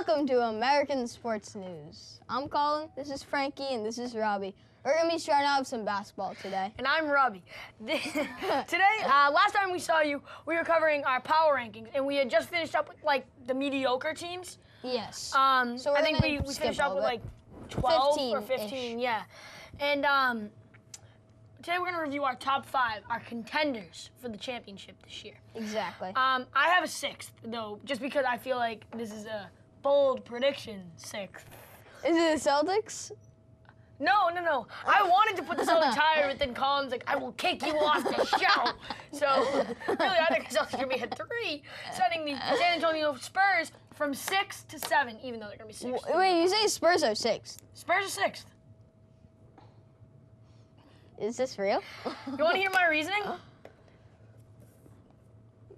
Welcome to American Sports News. I'm Colin, this is Frankie, and this is Robbie. We're going to be starting out with some basketball today. And I'm Robbie. Today, last time we saw you, we were covering our power rankings, and we had just finished up with, like, the mediocre teams. Yes. So I think we finished up with, like, 12 or 15, yeah. And today we're going to review our top 5, our contenders for the championship this year. Exactly. I have a 6th, though, just because I feel like this is a bold prediction 6th. Is it the Celtics? No. I wanted to put the Celtics higher, but then Colin's like, I will kick you off the show. So, really, I think the Celtics are going to be at 3, setting the San Antonio Spurs from 6 to 7, even though they're going to be 6. Wait, you say Spurs are 6th? Spurs are 6th. Is this real? You want to hear my reasoning?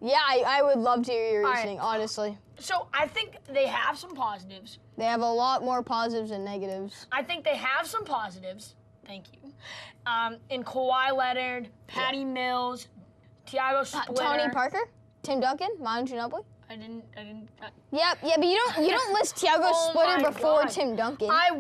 Yeah, I would love to hear your All right. reasoning, honestly. So, I think they have some positives. They have a lot more positives than negatives. I think they have some positives. Thank you. In Kawhi Leonard, Patty Mills, Thiago Splitter. Tony Parker? Tim Duncan? Manu Ginobili? I didn't. Yeah, but you don't list Thiago Oh Splitter my before God. Tim Duncan. I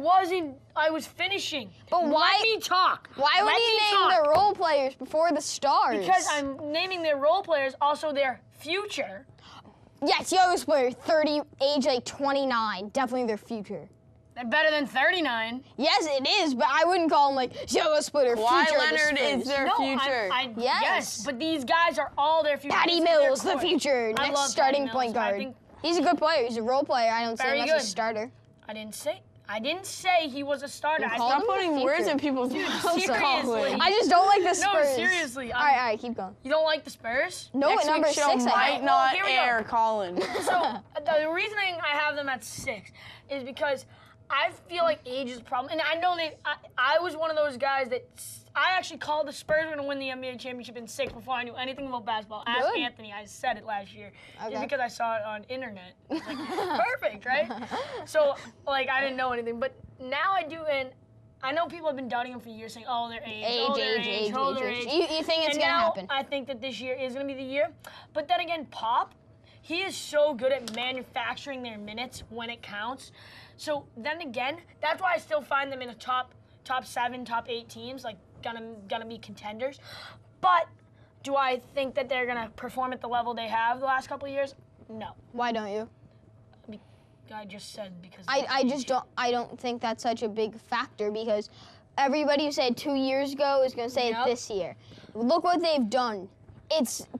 was finishing. But why- Let me talk. Why would Let you me name talk. the role players before the stars? Because I'm naming their role players, also their future. Yeah, Thiago Splitter, 30, age like 29, definitely their future. They're better than 39. Yes, it is, but I wouldn't call him like Thiago Splitter. Kawhi future of the Leonard Spurs. is their future. Yes. But these guys are all their future. Patty This is their Mills, the core. future, I next love starting Patty point Mills. I guard. think- He's a good player. He's a role player. I don't say Very him as a good. starter. I didn't say he was a starter. You I called said- him Stop putting the words future. in people's mouths. seriously. I just don't like the Spurs. No, seriously. All right, keep going. You don't like the Spurs? No, Next at number week's show 6, I might don't. not here we go. air, Colin. So the reasoning I have them at 6 is because I feel like age is a problem, and I know I was one of those guys that I actually called the Spurs were going to win the NBA championship in 6 before I knew anything about basketball. Ask Good. Anthony, I said it last year, Okay. just because I saw it on internet. It's like, perfect, right? So like I didn't know anything, but now I do, and I know people have been doubting him for years, saying, "Oh, their age, oh, their age, oh, their age." You think it's And gonna now happen? I think that this year is going to be the year. But then again, Pop, he is so good at manufacturing their minutes when it counts. So then again, that's why I still find them in a top 7, top 8 teams, like gonna be contenders. But do I think that they're gonna perform at the level they have the last couple of years? No. Why don't you? I just said because I don't think that's such a big factor because everybody who said 2 years ago is gonna say it Yep. this year. Look what they've done.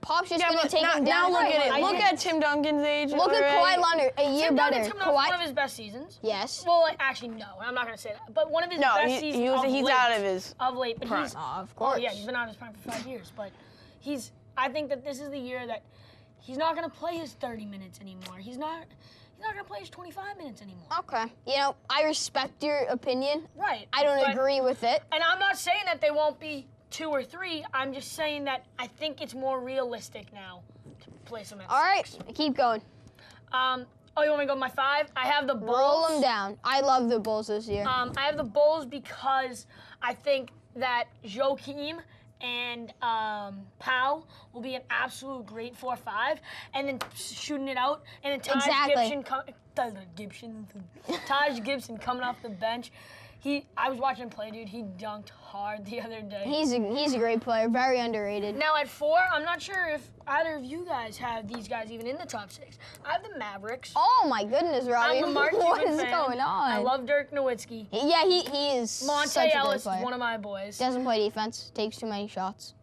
Pop's just gonna take them now down. look at it. I Look did. at Tim Duncan's age. Look at Kawhi Leonard, a year Tim better. Duncan's coming off one of his best seasons. Yes. Well, actually, no. I'm not going to say that. But one of his No, best seasons he's late, out of his of late. But prime. he's, Of oh, course. yeah, he's been out of his prime for 5 years. But I think that this is the year that he's not going to play his 30 minutes anymore. He's not going to play his 25 minutes anymore. Okay. You know, I respect your opinion. Right. I don't but- agree with it. And I'm not saying that they won't be 2 or 3. I'm just saying that I think it's more realistic now to place them at All right, 6. keep going. Oh, you want me to go with my 5? I have the Bulls. Roll them down. I love the Bulls this year. I have the Bulls because I think that Joakim and Powell will be an absolute great 4-5, and then shooting it out, and then Taj Gibson coming off the bench. I was watching him play, dude. He dunked hard the other day. He's a great player, very underrated. Now at 4, I'm not sure if either of you guys have these guys even in the top 6. I have the Mavericks. Oh my goodness, Robbie. I'm a Mark What Cuban is fan. going on? I love Dirk Nowitzki. Yeah, he is such Monte a great Ellis player. is one of my boys. Doesn't play defense, takes too many shots.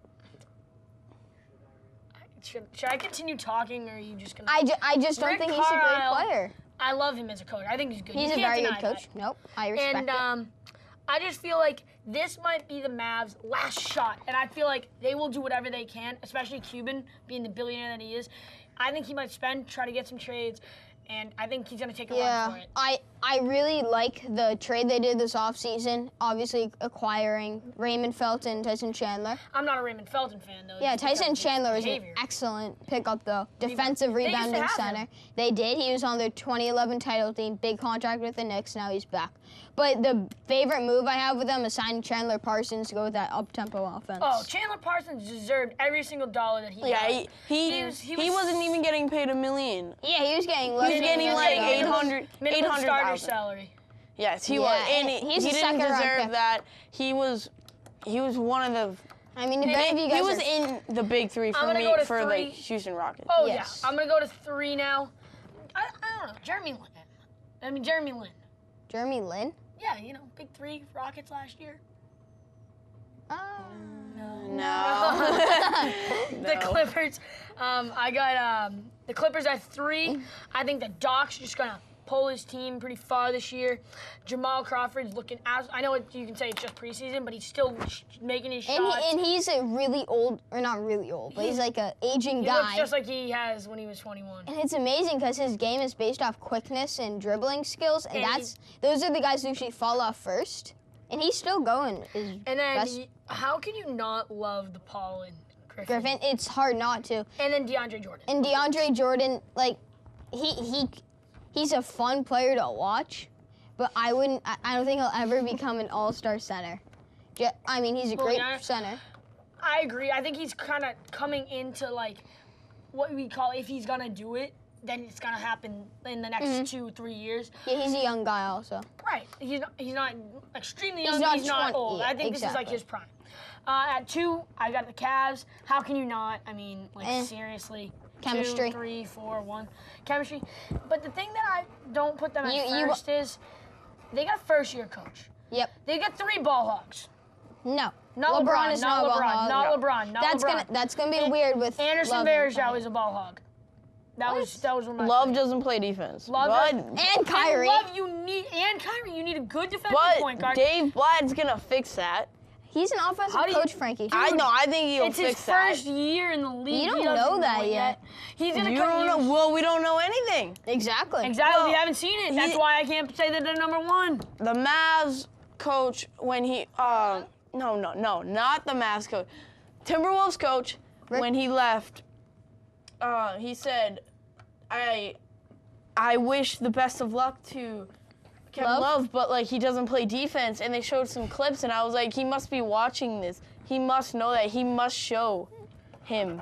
Should I continue talking, or are you just gonna? I just don't Rick think he's a great Carlisle, player. I love him as a coach. I think he's good. He's You a can't very good deny coach. that. Nope, I respect And it. I just feel like this might be the Mavs' last shot, and I feel like they will do whatever they can, especially Cuban, being the billionaire that he is. I think he might try to get some trades, and I think he's gonna take a run for Yeah, it. I really like the trade they did this offseason, obviously acquiring Raymond Felton, Tyson Chandler. I'm not a Raymond Felton fan, though. Yeah, just because Tyson of his Chandler was an behavior. excellent pickup, though. Defensive They used to rebounding have center. him. They did. He was on their 2011 title team. Big contract with the Knicks. Now he's back. But the favorite move I have with them is signing Chandler Parsons to go with that up-tempo offense. Oh, Chandler Parsons deserved every single dollar that he got. Yeah, he wasn't even getting paid $1 million. Yeah, he was getting less. He was than getting $1 like million. 800, Minimum starter 800,000. salary. Yes, he Yeah, was, and and he's he a didn't second-round deserve pick. that. He was one of the. I mean, if any of you guys He was are, in the big three I'm for gonna me go to for 3. like Houston Rockets. Oh, Yes. yeah. I'm going to go to 3 now. I don't know. Jeremy Lin. Jeremy Lin. Yeah, you know, big 3 Rockets last year. No. The Clippers. I got the Clippers at 3. I think the Doc's just going to pull his team pretty far this year. Jamal Crawford's looking I know you can say it's just preseason, but he's still making his shots. And he's a really old, or not really old, but he's like an aging He guy. looks just like he has when he was 21. And it's amazing because his game is based off quickness and dribbling skills, and And those are the guys who usually fall off first. And he's still going. And then, how can you not love the Paul and Griffin, it's hard not to. And then DeAndre Jordan. And DeAndre Jordan, like, he's a fun player to watch, but I don't think he'll ever become an all-star center. I mean, he's a great center. I agree. I think he's kind of coming into, like, what we call, if he's going to do it, then it's going to happen in the next 2-3 years. Yeah, he's a young guy also. Right. He's not extremely young. He's He's not 20, old. yeah, I think this is like exactly. his prime. At 2, I got the Cavs. How can you not? I mean, like, seriously. Chemistry. 2, 3, 4, 1. Chemistry. But the thing that I don't put them at first is they got a first-year coach. Yep. They got 3 ball hogs. No. Not LeBron, is not not a ball LeBron, hog. not LeBron, not LeBron. That's gonna be weird with Anderson Love Varejao is a ball hog. That was one of my Love doesn't play defense. Love but And Kyrie. And Kyrie, you need a good defensive point guard. Dave Blatt's gonna fix that. He's an offensive coach, Frankie. I know. I think he'll It's fix his that. first year in the league. You don't He doesn't know that it yet. He's gonna You cut don't know. years. Well, we don't know anything. Exactly. Exactly. Well, We haven't seen it. That's why I can't say that they're number 1. The Mavs coach when he no, not the Mavs coach. Timberwolves coach when he left. He said, I wish the best of luck to Kevin Love, but like he doesn't play defense. And they showed some clips, and I was like, he must be watching this. He must know that. He must show him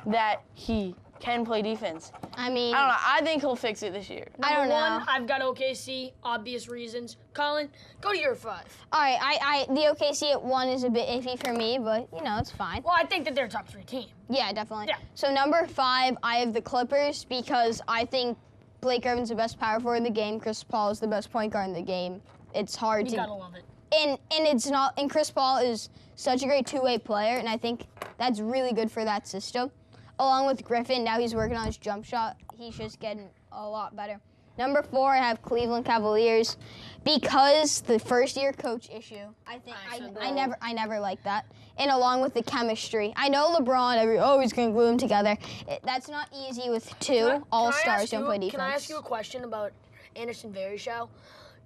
that he can play defense. I mean, I don't know. I think he'll fix it this year. I don't know. Number 1, I've got OKC. Obvious reasons. Colin, go to your 5. All right, the OKC at 1 is a bit iffy for me, but you know it's fine. Well, I think that they're a top 3 team. Yeah, definitely. Yeah. So number 5, I have the Clippers because I think Blake Griffin's the best power forward in the game. Chris Paul is the best point guard in the game. It's hard You to. gotta love it. And it's not. And Chris Paul is such a great two-way player, and I think that's really good for that system. Along with Griffin, now he's working on his jump shot. He's just getting a lot better. Number 4, I have Cleveland Cavaliers because the first-year coach issue. I never liked that. And along with the chemistry, I know LeBron. He's gonna glue them together. That's not easy with 2 all-stars who play defense. Can I ask you a question about Anderson Varejao?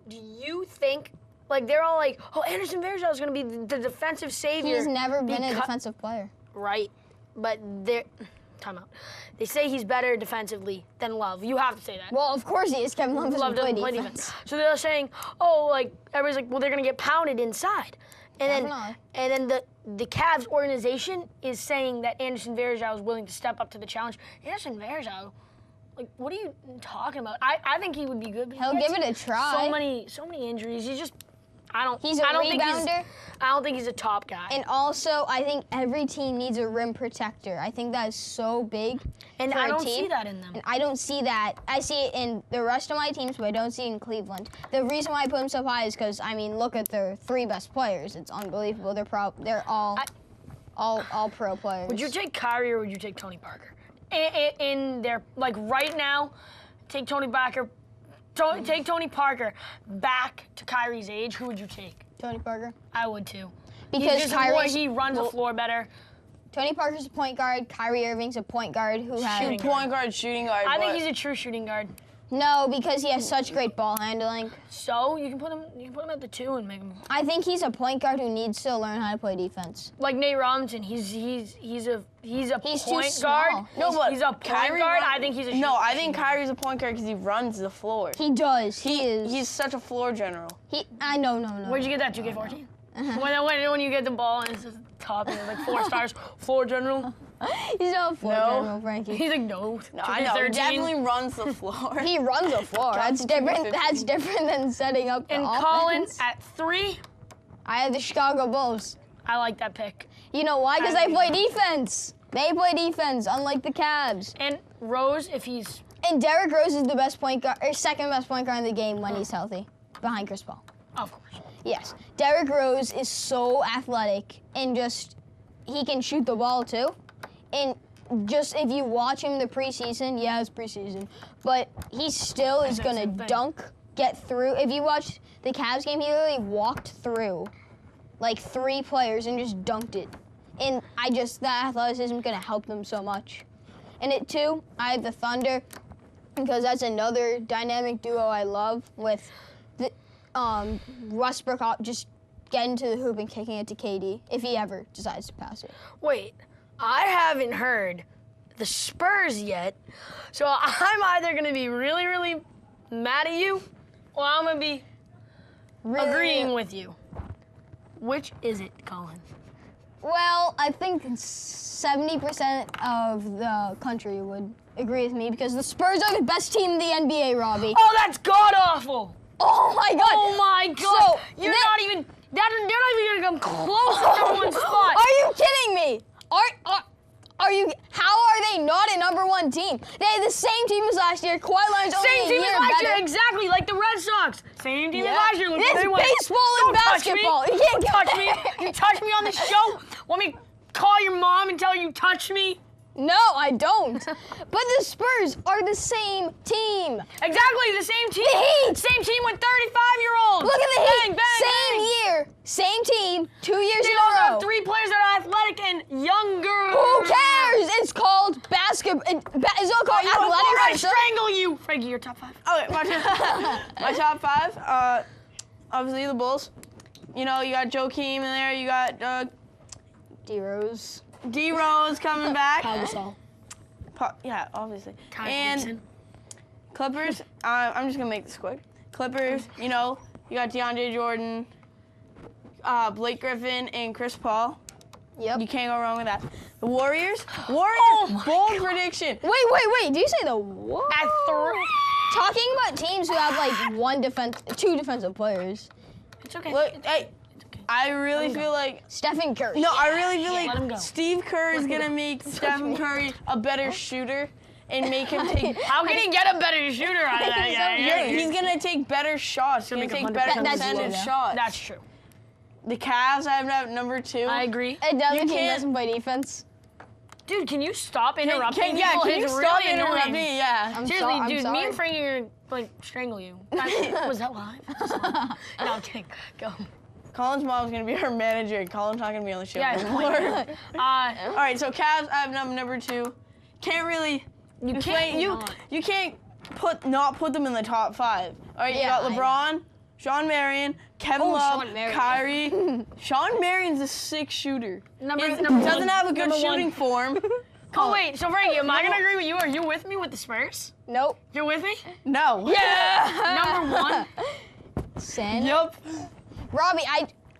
Do you think, like, they're all like, oh, Anderson Varejao is gonna be the defensive savior? He's never been a defensive player. Right, but they're. Time out. They say he's better defensively than Love. You have to say that. Well, of course he is. Kevin Love doesn't play defense. So they're saying, oh, like everybody's like, well, they're gonna get pounded inside, and then the Cavs organization is saying that Anderson Varejao is willing to step up to the challenge. Anderson Varejao, like, what are you talking about? I think he would be good. But He'll give it a try. So many injuries. He's just. He's a rebounder. I don't think he's a top guy. And also, I think every team needs a rim protector. I think that is so big And for I a don't team. see that in them. And I don't see that. I see it in the rest of my teams, but I don't see it in Cleveland. The reason why I put them so high is because, I mean, look at their 3 best players. It's unbelievable. They're all pro players. Would you take Kyrie or would you take Tony Parker? In their, like, right now, take Tony Parker. Take Tony Parker back to Kyrie's age. Who would you take? Tony Parker? I would too. Because he runs the floor better. Tony Parker's a point guard. Kyrie Irving's a point guard who has Point guard, shooting guard. I think he's a true shooting guard. No, because he has such great ball handling. So you can put him at the 2 and make him I think he's a point guard who needs to learn how to play defense. like Nate Robinson. He's a He's too point small. guard. No, but he's a point Kyrie guard. run- I think he's a No, I shooting think guard. Kyrie's a point guard because he runs the floor. He does. He is. He's such a floor general. I know, no. Where'd you get that? 2K14. When you get the ball and it's just top and it's like 4 stars, floor general. He's not a floor No. general, Frankie. He's like no. No, I know. He 2K13. definitely runs the floor. He runs the floor. That's different. 2K15. That's different than setting up the And offense. Colin at 3. I have the Chicago Bulls. I like that pick. You know why? Because they play defense. They play defense, unlike the Cavs. And Rose, if he's And Derrick Rose is the best point guard, or second best point guard in the game when he's healthy, behind Chris Paul. of course. Yes, Derrick Rose is so athletic and just he can shoot the ball too. And just if you watch him the preseason, yeah, it's preseason, but he still is That's gonna the thing. dunk, get through. If you watch the Cavs game, he literally walked through like 3 players and just dunked it. And that athleticism is gonna help them so much. And at 2, I have the Thunder because that's another dynamic duo I love with the Westbrook just getting to the hoop and kicking it to KD if he ever decides to pass it. Wait, I haven't heard the Spurs yet, so I'm either gonna be really, really mad at you, or I'm gonna be Really? agreeing with you. Which is it, Colin? Well, I think 70% of the country would agree with me because the Spurs are the best team in the NBA, Robbie. Oh, that's god awful! Oh my God! Oh my god! So, You're that- not even. They're not even gonna come close to number 1 spot. Are you kidding me? Are you? How are they not a number 1 team? They had the same team as last year. Kawhi Leonard's only Same a team year as last better. year, exactly, like the Red Sox. Same team as Yeah. last year. Look It's where they went. baseball and Don't touch me. basketball. You can't Don't touch me. compare. You touch me on the show. Want me to call your mom and tell her you touched me? No, I don't. But the Spurs are the same team. Exactly, the same team. The Heat. Same team with 35-year-olds. Look at the bang, Heat. Bang, Same bang. year, same team, 2 years They in also a row. have 3 players that are athletic and younger. Who cares? It's called basketball. It's not called Before I athletics. strangle you. Frankie, your top 5. Okay, my top 5. Obviously the Bulls. You know, you got Joakim in there. You got D-Rose. D Rose coming back. Gasol. Yeah, obviously. Kai And Thompson. Clippers. I'm just gonna make this quick. Clippers. You know, you got DeAndre Jordan, Blake Griffin, and Chris Paul. Yep. You can't go wrong with that. The Warriors. Oh my Bold prediction. Wait. Do you say the what? At 3. Talking about teams who have like 2 defensive players. It's okay. Look, hey, I really feel like. Stephen Curry. No, I really feel Let him go. like Steve Kerr is gonna make Stephen Curry a better shooter and make him take. How can he get a better shooter out of that guy? He's gonna take better shots. He's He'll gonna make take better 100% percentage logo. shots. That's true. The Cavs, I have at number 2. I agree. Another You team can't- doesn't play defense. Dude, can you stop interrupting Can people? you It's stop really interrupting annoying. me? Yeah. I'm Seriously, I'm dude, me sorry. and Frankie are gonna like strangle you. Was that live? No, I'm kidding. Go. Colin's mom's gonna be our manager, and Colin's not gonna be on the show Yeah, anymore. All All right, so Cavs, I have number 2. Can't really. You explain- can't. You can't not put them in the top 5. All right, you Yeah, got LeBron, Sean Marion, Kevin Oh, Love, Sean Marion. Kyrie. Sean Marion's a sick shooter. Number He one. doesn't have a good Number shooting one. form. Oh wait, so Frankie, am I gonna agree with you? Are you with me with the Spurs? Nope. You're with me? No. Number 1. Sen. Yep. Robbie,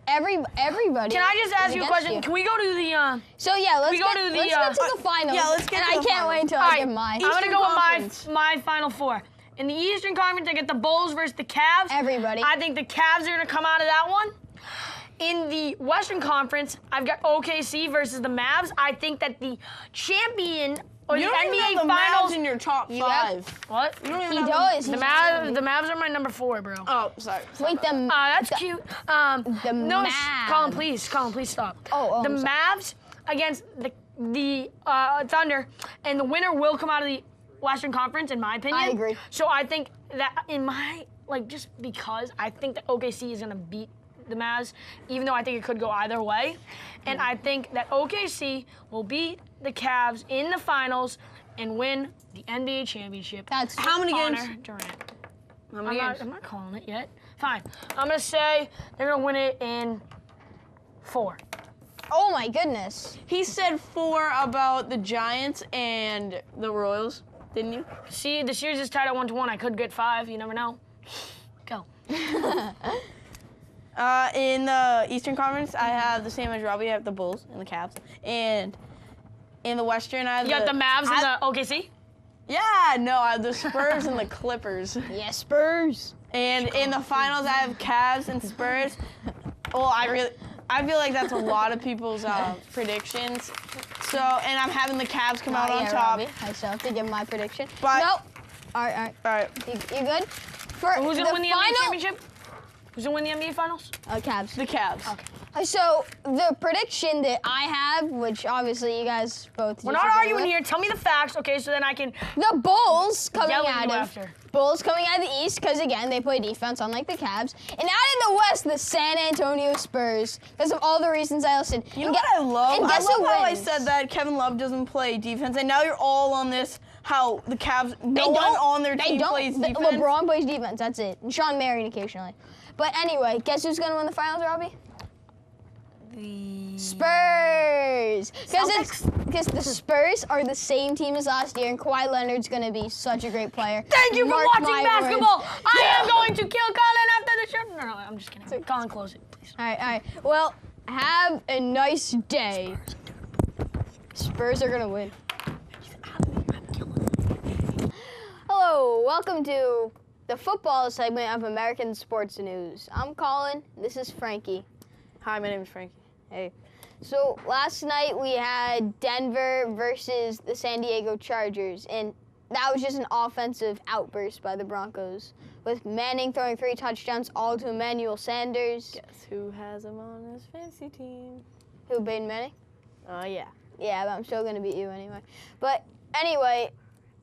everybody. Can I just ask is you a against question? you. Can we go to the? So yeah, let's We go get to the, let's get to the finals. yeah, let's get and to I the can't finals. wait until All I right, give mine. I'm gonna Eastern go with Conference. my final 4. In the Eastern Conference, I get the Bulls versus the Cavs. Everybody. I think the Cavs are gonna come out of that one. In the Western Conference, I've got OKC versus the Mavs. I think that the champion or You the don't even NBA have the Finals. Mavs in your top You have- 5. What? You don't even He have does. The he's- Mavs are my number 4, bro. Oh, sorry. Wait, That's cute. No, Mavs. Colin, please stop. Oh, the I'm sorry. Mavs against the Thunder, and the winner will come out of the Western Conference, in my opinion. I agree. So I think that just because I think that OKC is gonna beat the Mavs, even though I think it could go either way, and I think that OKC will beat the Cavs in the finals, and win the NBA championship. That's How many games? Honor Durant. How many games? I'm not calling it yet. Fine. I'm gonna say they're gonna win it in 4. Oh my goodness. He said 4 about the Giants and the Royals, didn't you? See, the series is tied at 1-1. I could get 5. You never know. Go. In the Eastern Conference, I have the same as Robbie. I have the Bulls and the Cavs. And in the Western, I have You got the Mavs and the OKC. Yeah, no, I have the Spurs and the Clippers. Yes, Spurs. And in the finals, I have Cavs and Spurs. Well, I feel like that's a lot of people's predictions. So, and I'm having the Cavs come out on top. Robbie. I still have to give my prediction. But- Nope. All right. All right. You good? For Who's gonna win the NBA final, championship? Who's gonna win the NBA finals? Cavs. The Cavs. Okay. So the prediction that I have, which obviously you guys both. We're not disagree arguing with, here. Tell me the facts, okay? So then I can The Bulls coming yell at out you of after. Bulls coming out of the East because again they play defense unlike the Cavs, and out in the West the San Antonio Spurs because of all the reasons I listed. You know what I love? And I guess love who how I wins? said that Kevin Love doesn't play defense, and now you're all on this. How the Cavs, no one on their team plays defense. LeBron plays defense. That's it. And Sean Marion occasionally. But anyway, guess who's gonna win the finals, Robbie? The Spurs. Celtics. Because the Spurs are the same team as last year, and Kawhi Leonard's gonna be such a great player. Thank you for Mark watching my basketball. words. I am going to kill Colin after the show. No, I'm just kidding. Colin, close it, please. All right. Well, have a nice day. Spurs are gonna win. Hello, welcome to the football segment of American Sports News. I'm Colin. This is Frankie. Hi, my name is Frankie. Hey. So last night we had Denver versus the San Diego Chargers, and that was just an offensive outburst by the Broncos, with Manning throwing 3 touchdowns all to Emmanuel Sanders. Guess who has him on his fantasy team? Who, Peyton Manning? Yeah. Yeah, but I'm still going to beat you anyway. But anyway,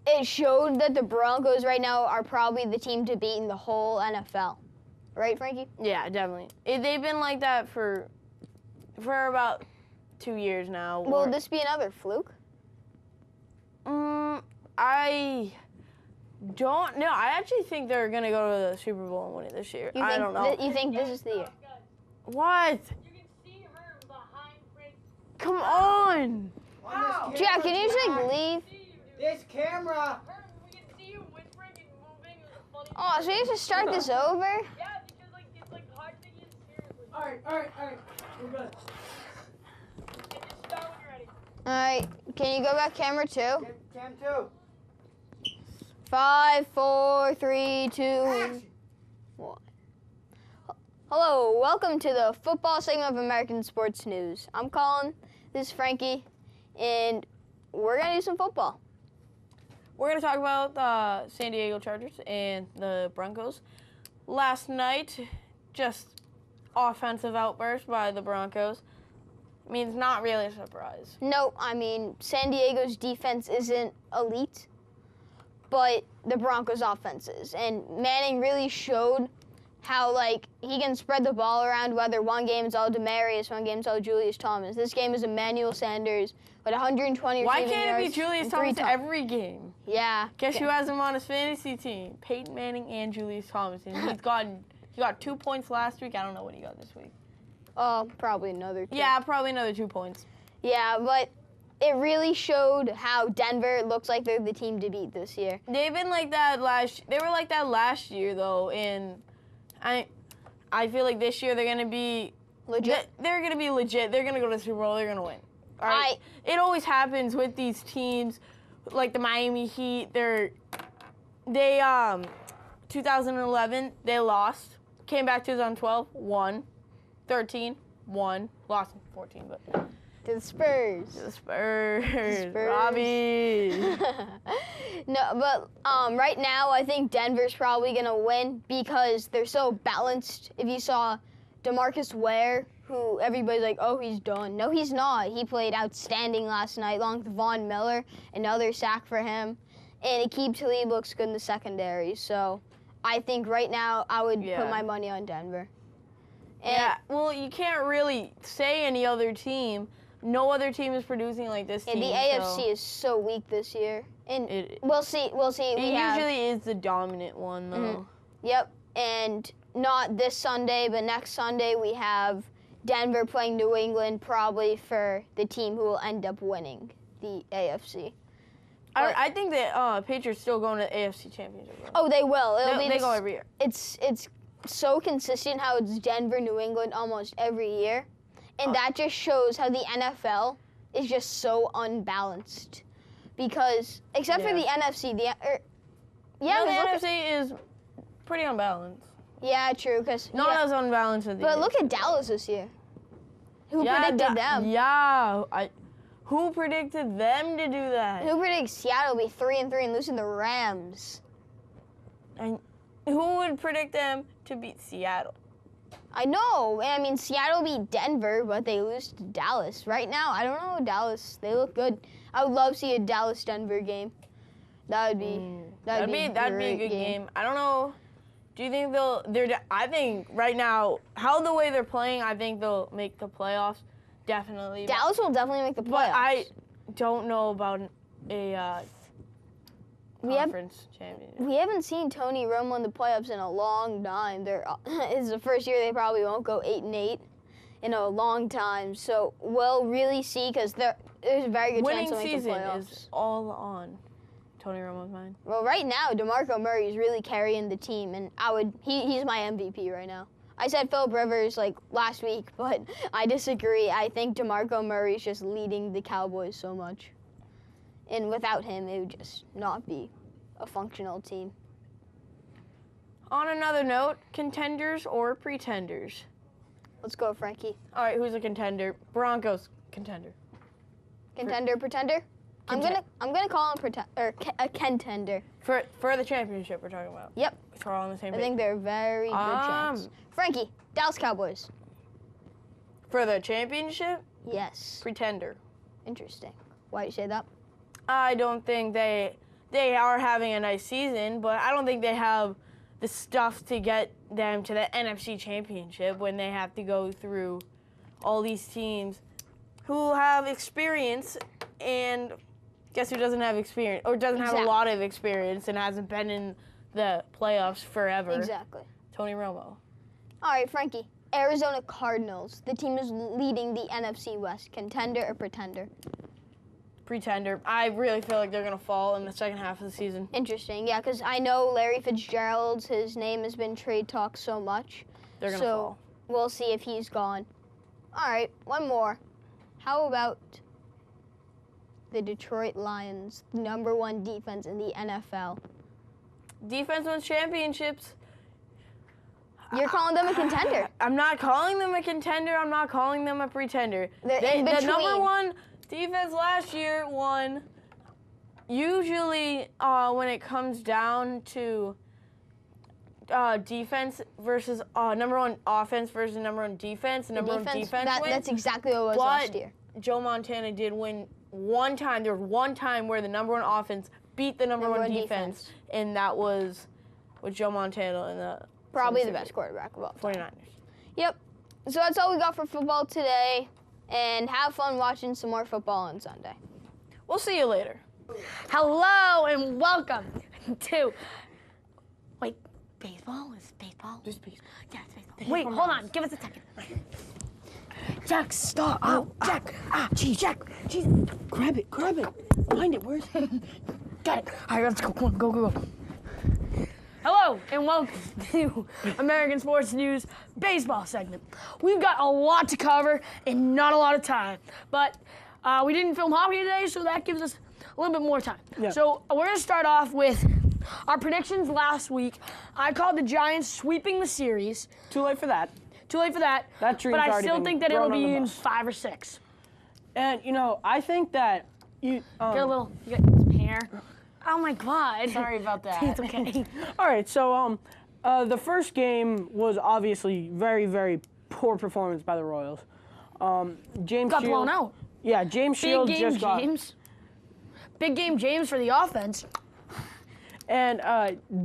it showed that the Broncos right now are probably the team to beat in the whole NFL. Right, Frankie? Yeah, definitely. They've been like that for about 2 years now. Will this be another fluke? I don't know. I actually think they're gonna go to the Super Bowl and win it this year. I don't know. You think this is the year? What? You can see her behind Frank. Come on. Jack, can you just like leave? This camera. We can see you whispering and moving. It was funny. Oh, so you just start this over? Yeah, because like it's like hard to take it seriously. All right. We're good. And just start when you're ready. All right, can you go back camera 2? Cam 2. 5, 4, 3, 2, 1. Hello, welcome to the football segment of American Sports News. I'm Colin, this is Frankie, and we're gonna do some football. We're gonna talk about the San Diego Chargers and the Broncos. Last night, just offensive outburst by the Broncos. I mean, it's not really a surprise. No, I mean, San Diego's defense isn't elite, but the Broncos' offense is. And Manning really showed how, like, he can spread the ball around, whether one game it's all Demarius, one game it's all Julius Thomas. This game is Emmanuel Sanders with 120 Why receiving can't it be yards Julius and 3 Thomas every game? Yeah. Guess who has him on his fantasy team? Peyton Manning and Julius Thomas. And he got 2 points last week. I don't know what he got this week. Oh, probably another 2. Yeah, probably another 2 points. Yeah, but it really showed how Denver looks like they're the team to beat this year. They've been like that they were like that last year though, and I feel like this year they're gonna be Legit. They're gonna be legit. They're gonna go to the Super Bowl. They're gonna win. All right. It always happens with these teams, like the Miami Heat. They 2011 they lost. Came back 2012, won. 13, won. Lost in 14, but To the Spurs. the Spurs. Spurs. Robbie. No, but right now I think Denver's probably gonna win because they're so balanced. If you saw DeMarcus Ware, who everybody's like, oh, he's done. No, he's not. He played outstanding last night, along with Von Miller, another sack for him. And Aqib Talib looks good in the secondary. So I think right now I would put my money on Denver. And Yeah, well, you can't really say any other team. No other team is producing like this team. the AFC is so weak this year. And It- we'll see. We'll see. It usually is the dominant one, though. Yep. And not this Sunday, but next Sunday we have Denver playing New England, probably for the team who will end up winning the AFC. I think that Patriots still going to the AFC Championship. Though. Oh, they will. It'll be They go every year. It's so consistent how it's Denver, New England almost every year, and that just shows how the NFL is just so unbalanced. Because except for the NFC, No, the NFC is pretty unbalanced. yeah, true. Because Not as unbalanced as the but look at Dallas this year. Who predicted them? Yeah, who predicted them to do that? Who predicts Seattle will be 3-3 and losing the Rams? And who would predict them to beat Seattle? I know. I mean, Seattle beat Denver, but they lose to Dallas. Right now, I don't know Dallas. They look good. I would love to see a Dallas-Denver game. That'd be That'd be a great good game. I don't know. Do you think I think right now, how the way they're playing, I think they'll make the playoffs. Definitely. Dallas will definitely make the playoffs. But I don't know about a conference championship. We haven't seen Tony Romo in the playoffs in a long time. It's the first year they probably won't go 8-8 in a long time. So we'll really see because there's a very good Winning chance they'll make the season playoffs. is all on Tony Romo's mind. Well, right now, DeMarco Murray is really carrying the team, and he's my MVP right now. I said Philip Rivers like last week, but I disagree. I think DeMarco Murray is just leading the Cowboys so much. And without him, it would just not be a functional team. On another note, contenders or pretenders? Let's go, Frankie. All right, who's a contender? Broncos contender. Contender, pretender? I'm gonna call him a contender. For the championship we're talking about. Yep. So we're all on the same I page. think they're a very good chance. Frankie, Dallas Cowboys. For the championship, Yes. pretender. Interesting. Why do you say that? I don't think they are having a nice season, but I don't think they have the stuff to get them to the NFC Championship when they have to go through all these teams who have experience, and guess who doesn't have experience or doesn't have a lot of experience and hasn't been in the playoffs forever? Exactly. Tony Romo. All right, Frankie. Arizona Cardinals. The team is leading the NFC West. Contender or pretender? Pretender. I really feel like they're going to fall in the second half of the season. Interesting. Yeah, because I know Larry Fitzgerald's, his name has been trade talk so much. They're going to fall. We'll see if he's gone. All right, one more. How about the Detroit Lions, #1 defense in the NFL? Defense wins championships. You're calling them a contender. I'm not calling them a contender. I'm not calling them a pretender. They're in The between. #1 defense last year won. Usually, when it comes down to defense versus #1 offense versus #1 defense, the #1 defense wins. That's exactly what it was last year. Joe Montana did win one time. There was one time where the #1 offense beat the #1 defense, and that was with Joe Montana and the Probably the best quarterback of all time. 49ers. Yep. So that's all we got for football today. And have fun watching some more football on Sunday. We'll see you later. Hello and welcome to. Wait, baseball? Is baseball? Just baseball. Yeah, it's baseball. Wait, hold on. Give us a second. Jack, stop. Oh, Jack. Jack. Jeez. Grab it. Find it. Where's it? Got it. All right, let's go. Come on, go. Hello and welcome to American Sports News baseball segment. We've got a lot to cover and not a lot of time, but we didn't film hockey today, so that gives us a little bit more time. Yeah. So we're going to start off with our predictions last week. I called the Giants sweeping the series. Too late for that. That dream's But I already still been think that it'll thrown on be the in bus. 5 or 6. And I think that you. You get some hair. Oh my God. Sorry about that. It's okay. All right. So the first game was obviously very, very poor performance by the Royals. James Got Shield, blown out. Yeah, James Big Shield game just got. James. Big game James for the offense. And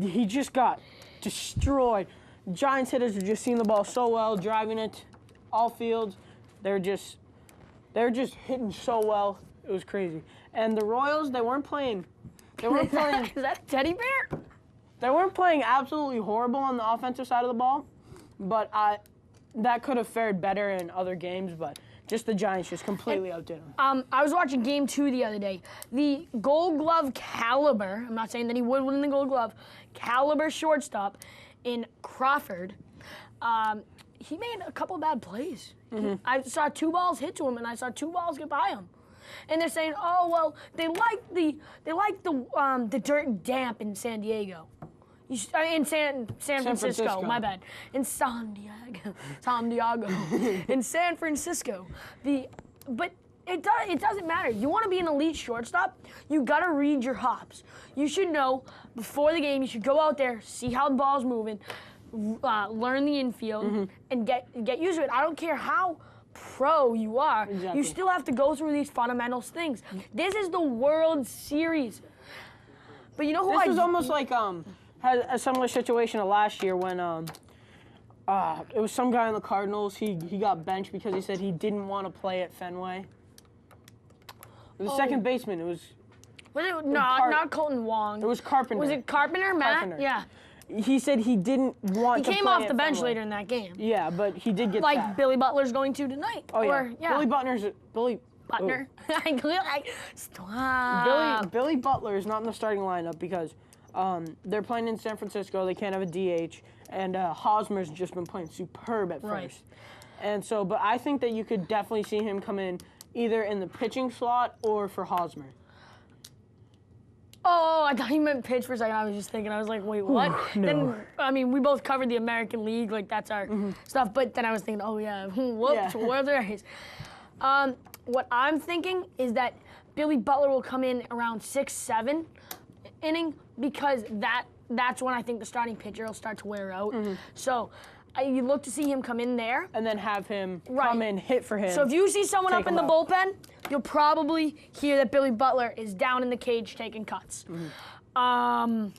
he just got destroyed. Giants hitters are just seeing the ball so well, driving it all fields. They're just hitting so well. It was crazy. And the Royals, they weren't playing They weren't playing. Is that a teddy bear? They weren't playing absolutely horrible on the offensive side of the ball, but that could have fared better in other games. But just the Giants just completely outdid them. I was watching Game 2 the other day. The Gold Glove caliber, I'm not saying that he would win the Gold Glove, caliber shortstop in Crawford, he made a couple bad plays. I saw 2 balls hit to him, and I saw 2 balls get by him. And they're saying, oh well, they like the dirt and damp in San Diego, in San Francisco. My bad. In San Diego, in San Francisco. But it doesn't matter. You want to be an elite shortstop, you gotta read your hops. You should know before the game. You should go out there, see how the ball's moving, learn the infield, and get used to it. I don't care how pro you are, you still have to go through these fundamentals things. This is the World Series. But you know who This was almost like had a similar situation to last year when it was some guy on the Cardinals. He got benched because he said he didn't want to play at Fenway. It was second baseman. It was it not Colton Wong. It was Carpenter. Was it Carpenter, Matt? Carpenter. Yeah. He said he didn't want to play He came off at the bench Fenway. later in that game. Yeah, but he did get Like that. Billy Butler's going to tonight. Oh, yeah. Or, yeah. Billy Butler's... Butler. Stop. Billy Butler is not in the starting lineup because they're playing in San Francisco. They can't have a DH. And Hosmer's just been playing superb at first. And so, but I think that you could definitely see him come in either in the pitching slot or for Hosmer. Oh, I thought you meant pitch for a second. I was just thinking, I was like, wait, what? No. Then, I mean, we both covered the American League, like that's our stuff. But then I was thinking, oh yeah, whoops, World Series. What I'm thinking is that Billy Butler will come in around 6-7 inning because that's when I think the starting pitcher will start to wear out. So you look to see him come in there. And then have him come in, hit for him. So if you see someone take up in him the out. bullpen, you'll probably hear that Billy Butler is down in the cage taking cuts. The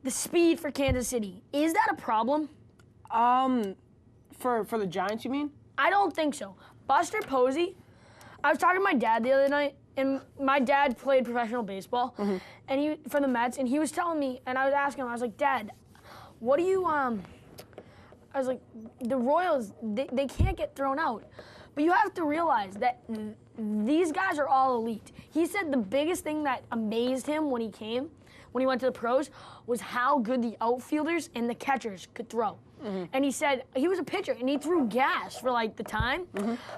speed for Kansas City, is that a problem? For the Giants, you mean? I don't think so. Buster Posey, I was talking to my dad the other night, and my dad played professional baseball, and for the Mets, and he was telling me, and I was asking him, I was like, Dad, what do you, I was like, the Royals, they can't get thrown out. But you have to realize that these guys are all elite. He said the biggest thing that amazed him when he went to the pros, was how good the outfielders and the catchers could throw. And he said he was a pitcher and he threw gas for like the time,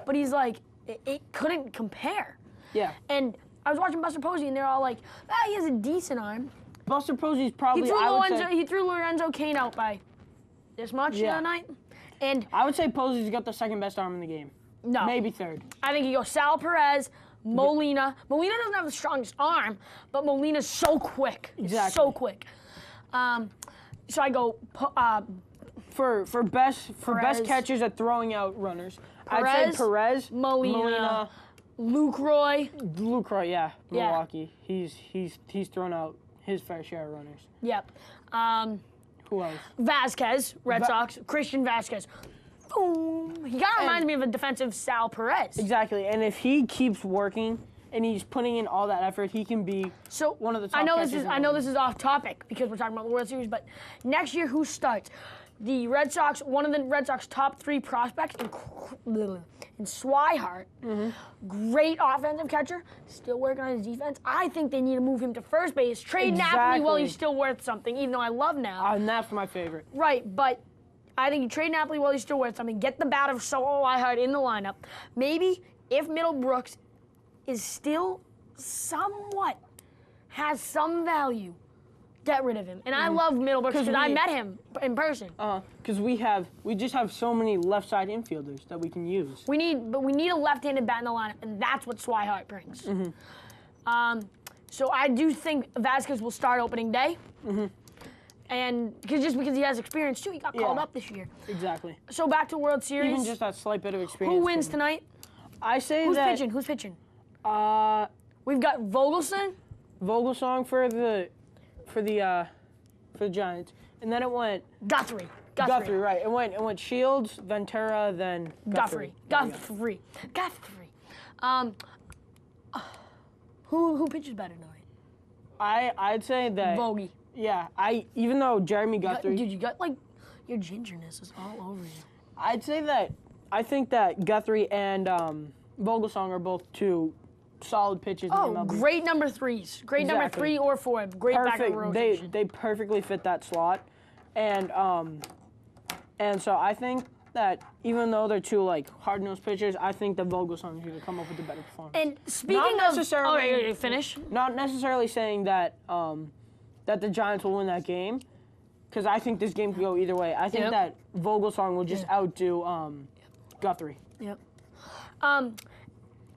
but he's like, it couldn't compare. Yeah. And I was watching Buster Posey and they're all like, he has a decent arm. Buster Posey's probably, He threw Lorenzo Cain out by this much the other night. And I would say Posey's got the second best arm in the game. no. Maybe third. I think you go Sal Perez, Molina. Molina doesn't have the strongest arm, but Molina's so quick. Exactly. So quick. So I go For best Perez. catchers at throwing out runners, I'd Perez, say Perez, Molina, Lucroy. Lucroy, Milwaukee. He's thrown out his fair share of runners. Yep. Who else? Vasquez, Red Sox. Christian Vasquez. Boom. He kind of reminds me of a defensive Sal Perez. Exactly, and if he keeps working and he's putting in all that effort, he can be one of the top I know catchers in the league. this is off topic because we're talking about the World Series, but next year who starts? The Red Sox, one of the Red Sox top 3 prospects, in Swihart, great offensive catcher, still working on his defense. I think they need to move him to first base, trade Napoli while he's still worth something, even though I love now. And that's my favorite. Right, but I think you trade Napoli while he's still worth something, get the bat of Swihart in the lineup. Maybe if Middlebrooks is still somewhat, has some value, get rid of him. And I love Middlebrooks because I met him in person. Because we just have so many left side infielders that we can use. We need a left-handed bat in the lineup, and that's what Swihart brings. So I do think Vasquez will start opening day. And because he has experience too, he got called up this year. Exactly. So back to World Series. Even just that slight bit of experience. Who wins tonight? I say Who's that. pitching? Who's pitching? We've got Vogelsong. Vogelsong for the Giants, and then it went Guthrie, right? It went Shields, Ventura, then Guthrie. Guthrie. Who pitches better tonight? I'd say that. Bogey. Yeah, even though Jeremy Guthrie. Dude, you got like your gingerness is all over you. I'd say that I think that Guthrie and Vogelsong are both two solid pitchers in Oh, MLB. great number threes. Great number Exactly. 3 or 4. Great back of the Perfect. rotation. They perfectly fit that slot, and so I think that even though they're two like hard-nosed pitchers, I think that Vogelsong is going to come up with a better performance. And speaking Not of, necessarily- finish. Not necessarily saying that that the Giants will win that game, because I think this game could go either way. I think Yep. that Vogelsong will just outdo Guthrie. Yep.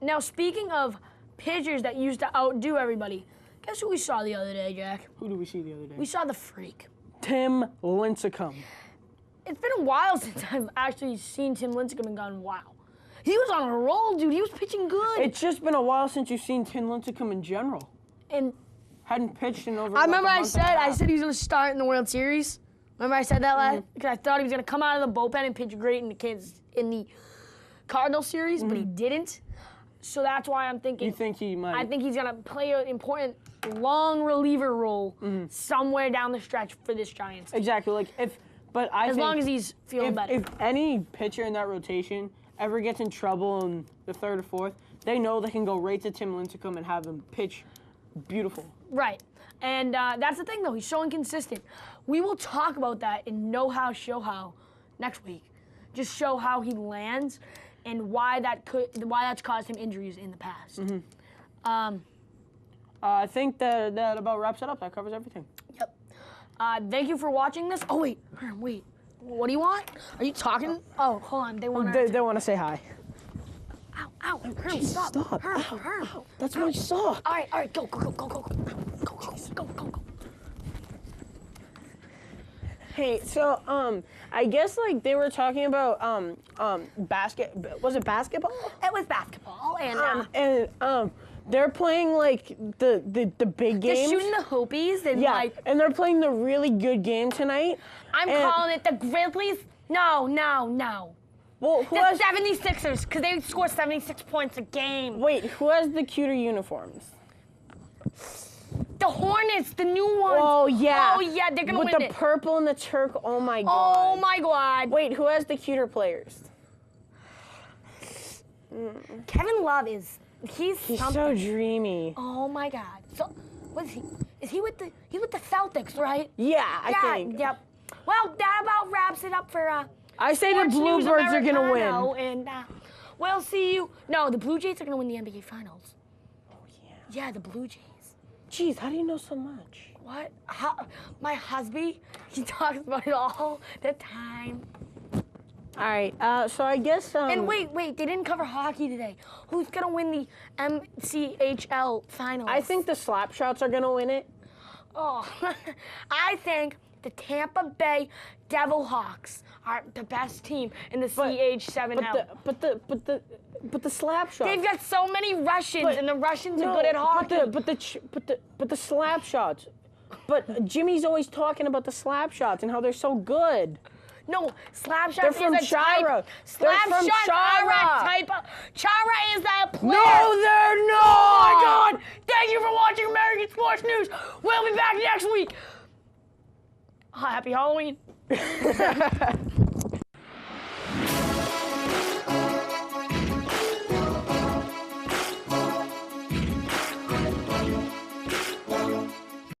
Now speaking of pitchers that used to outdo everybody, guess who we saw the other day, Jack? Who did we see the other day? We saw the freak. Tim Lincecum. It's been a while since I've actually seen Tim Lincecum and gone, wow. He was on a roll, dude. He was pitching good. It's just been a while since you've seen Tim Lincecum in general. And Hadn't pitched in over. I like, remember a I month and a half. said he was going to start in the World Series. Remember I said that last? Because I thought he was going to come out of the bullpen and pitch great in the Cardinal series, but he didn't. So that's why I'm thinking. You think he might? I think he's going to play an important long reliever role somewhere down the stretch for this Giants team. Exactly. Like but I As think long as he's feeling better. If any pitcher in that rotation ever gets in trouble in the third or fourth, they know they can go right to Tim Lincecum and have him pitch beautiful. Right. And that's the thing, though. He's so inconsistent. We will talk about that in Know How, Show How next week. Just show how he lands and why that's caused him injuries in the past. I think that about wraps it up. That covers everything. Yep. Thank you for watching this. Oh, wait. Herm, wait. What do you want? Are you talking? Oh, hold on. They want to... They want to say hi. Ow. Herm, stop. Stop. Herm, Ow, Herm. ow. That's my sock. All right. Go. Hey, so I guess like they were talking about was it basketball? It was basketball, and They're playing like the big they're games. shooting the Hopies, and Yeah, like and they're playing the really good game tonight. I'm and- calling it the Grizzlies. No. Well, who The has? 76ers, because they score 76 points a game. Wait, who has the cuter uniforms? The Hornets, the new ones. Oh yeah. Oh yeah, they're gonna With win the it. purple and the turk. Oh my god. Oh my God. Wait, who has the cuter players? Kevin Love he's He's something. so dreamy. Oh my God. So what is he? Is he with the Celtics, right? Yeah, I think. Yep. Well, that about wraps it up for I say the Sports News Bluebirds are gonna Americano, win. And we'll see you. No, the Blue Jays are gonna win the NBA Finals. Oh yeah. Yeah, the Blue Jays. Jeez, how do you know so much? What? My husband, he talks about it all the time. All right. So I guess. And wait, they didn't cover hockey today. Who's gonna win the MCHL finals? I think the Slapshots are gonna win it. Oh, I think the Tampa Bay Devilhawks are the best team in the CH7L. But the Slapshots. They've got so many Russians, and the Russians are good at hockey. But the Slapshots. But Jimmy's always talking about the Slapshots and how they're so good. No, Slapshot They're is from a Chara. type. They're from Slapshots are Chara. a type of. Chara is a player. No, they're not. Oh my God! Thank you for watching American Sports News. We'll be back next week. Happy Halloween.